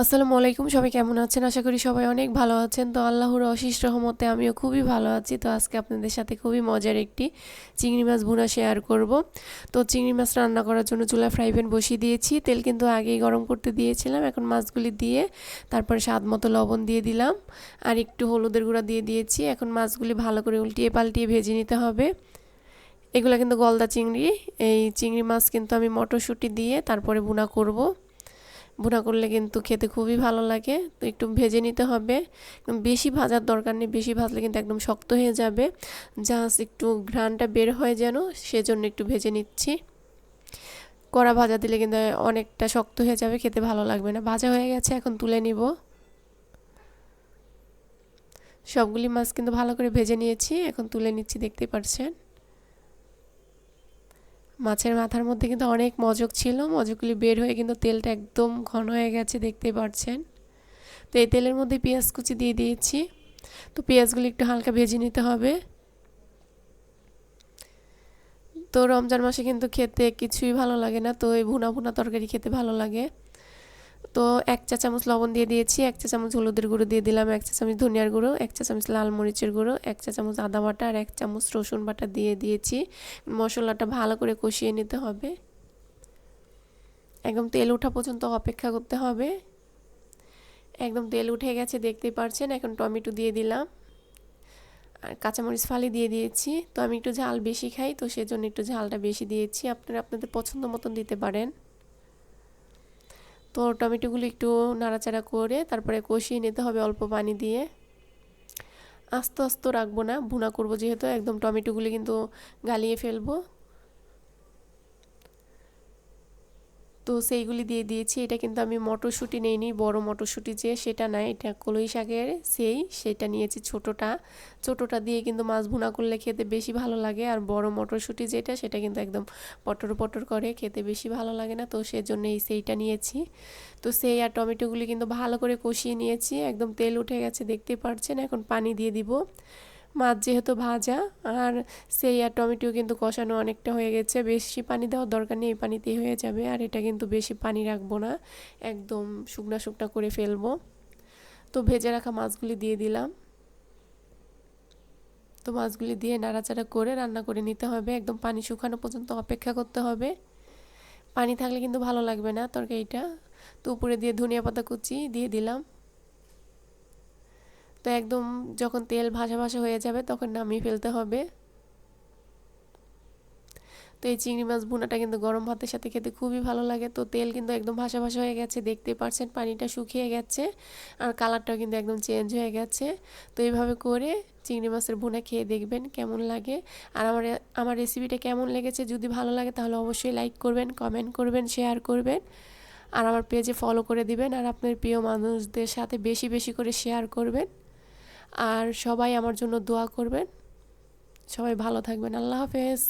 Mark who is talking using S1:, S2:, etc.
S1: আসসালামু আলাইকুম, সবাই কেমন আছেন? আশা করি সবাই অনেক ভালো আছেন। তো আল্লাহর অশেষ রহমতে আমিও খুবই ভালো আছি। তো আজকে আপনাদের সাথে খুবই মজার একটি চিংড়ি মাছ ভুনা শেয়ার করব। তো চিংড়ি মাছ রান্না করার জন্য চুলায় ফ্রাই প্যান বসিয়ে দিয়েছি। তেল কিন্তু আগেই গরম করতে দিয়েছিলাম। এখন মাছগুলি দিয়ে তারপরে স্বাদ মতো লবণ দিয়ে দিলাম আর একটু হলুদের গুঁড়া দিয়ে দিয়েছি। এখন মাছগুলি ভালো করে উল্টিয়ে পাল্টিয়ে ভেজে নিতে হবে। এগুলো কিন্তু গলদা চিংড়ি। এই চিংড়ি মাছ কিন্তু আমি মটরশুঁটি দিয়ে তারপরে ভুনা করব। ভুনা করলে কিন্তু খেতে খুবই ভালো লাগে। তো একটু ভেজে নিতে হবে, বেশি ভাজার দরকার নেই, বেশি ভাজলে কিন্তু একদম শক্ত হয়ে যাবে। জাস্ট একটু ঘ্রাণটা বের হয় যেন, সেজন্য একটু ভেজে নিচ্ছি। কড়া ভাজা দিলে কিন্তু অনেকটা শক্ত হয়ে যাবে, খেতে ভালো লাগবে না। ভাজা হয়ে গেছে, এখন তুলে নিব। সবগুলি মাছ কিন্তু ভালো করে ভেজে নিয়েছি, এখন তুলে নিচ্ছি, দেখতেই পাচ্ছেন। মাছের মাথার মধ্যে কিন্তু অনেক মজক ছিল, মজকগুলি বের হয়ে কিন্তু তেলটা একদম ঘন হয়ে গেছে, দেখতেই পাচ্ছেন। তো এই তেলের মধ্যে পেঁয়াজ কুচি দিয়ে দিয়েছি। তো পেঁয়াজগুলি একটু হালকা ভেজে নিতে হবে। তো রমজান মাসে কিন্তু খেতে কিছুই ভালো লাগে না, তো এই ভুনা ভুনা তরকারি খেতে ভালো লাগে। তো 1 চা চামচ লবণ দিয়ে দিয়েছি, 1 চা চামচ হলুদের গুঁড়ো দিয়ে দিলাম, 1 চা চামচ ধনিয়ার গুঁড়ো, 1 চা চামচ লাল মরিচের গুঁড়ো, 1 চা চামচ আদা বাটা আর 1 চামচ রসুন বাটা দিয়ে দিয়েছি। মশলাটা ভালো করে কষিয়ে নিতে হবে, একদম তেল ওঠা পর্যন্ত অপেক্ষা করতে হবে। একদম তেল উঠে গেছে, দেখতেই পাচ্ছেন। এখন টমেটো দিয়ে দিলাম আর কাঁচামরিচ ফালি দিয়ে দিয়েছি। তো আমি একটু ঝাল বেশি খাই, তো সেজন্য একটু ঝালটা বেশি দিয়েছি। আপনারা আপনাদের পছন্দ মতন দিতে পারেন। তো টমেটোগুলো একটু নাড়াচাড়া করে তারপরে কষিয়ে নিতে হবে অল্প পানি দিয়ে। আস্তে আস্তে রাখবো না, ভুনা করব যেহেতু, একদম টমেটোগুলো কিন্তু গালিয়ে ফেলবো। তো সেইগুলি দিয়ে দিয়েছি। এটা কিন্তু আমি মটরশুঁটি নেইনি, বড় মটরশুঁটি যে সেটা না, এটা কলই শাকের সেটা নিয়েছি, ছোটোটা দিয়ে কিন্তু মাছ ভুনা করলে খেতে বেশি ভালো লাগে। আর বড় মটরশুঁটি যেটা, সেটা কিন্তু একদম পটর পটর করে, খেতে বেশি ভালো লাগে না, তো সেজন্য সেইটা নিয়েছি। তো সেই আর টমেটোগুলি কিন্তু ভালো করে কষিয়ে নিয়েছি, একদম তেল উঠে গেছে, দেখতেই পাচ্ছেন। এখন পানি দিয়ে দিব। মাছ যেহেতু ভাজা আর সেই আর টমেটো কিন্তু কষানো অনেকটা হয়ে গেছে, বেশি পানি দেওয়ার দরকার নেই, এই পানিতেই হয়ে যাবে। আর এটা কিন্তু বেশি পানি রাখবো না, একদম শুকনা শুকনা করে ফেলবো। তো ভেজে রাখা মাছগুলি দিয়ে দিলাম। তো মাছগুলি দিয়ে নাড়াচাড়া করে রান্না করে নিতে হবে, একদম পানি শুকানো পর্যন্ত অপেক্ষা করতে হবে। পানি থাকলে কিন্তু ভালো লাগবে না তরকারিটা। তো উপরে দিয়ে ধনিয়া পাতা কুচি দিয়ে দিলাম। তো একদম যখন তেল ভাসা ভাসা হয়ে যাবে তখন নামিয়ে ফেলতে হবে। তো এই চিংড়ি মাছ ভুনাটা কিন্তু গরম ভাতের সাথে খেতে খুবই ভালো লাগে। তো তেল কিন্তু একদম ভাসা ভাসা হয়ে গেছে, দেখতেই পাচ্ছেন, পানিটা শুকিয়ে গেছে আর কালারটাও কিন্তু একদম চেঞ্জ হয়ে গেছে। তো এইভাবে করে চিংড়ি মাছের ভুনা খেয়ে দেখবেন কেমন লাগে। আর আমার রেসিপিটা কেমন লেগেছে, যদি ভালো লাগে তাহলে অবশ্যই লাইক করবেন, কমেন্ট করবেন, শেয়ার করবেন আর আমার পেজে ফলো করে দিবেন। আর আপনার প্রিয় মানুষদের সাথে বেশি বেশি করে শেয়ার করবেন। আর সবাই আমার জন্য দোয়া করবেন। সবাই ভালো থাকবেন। আল্লাহ হাফেজ।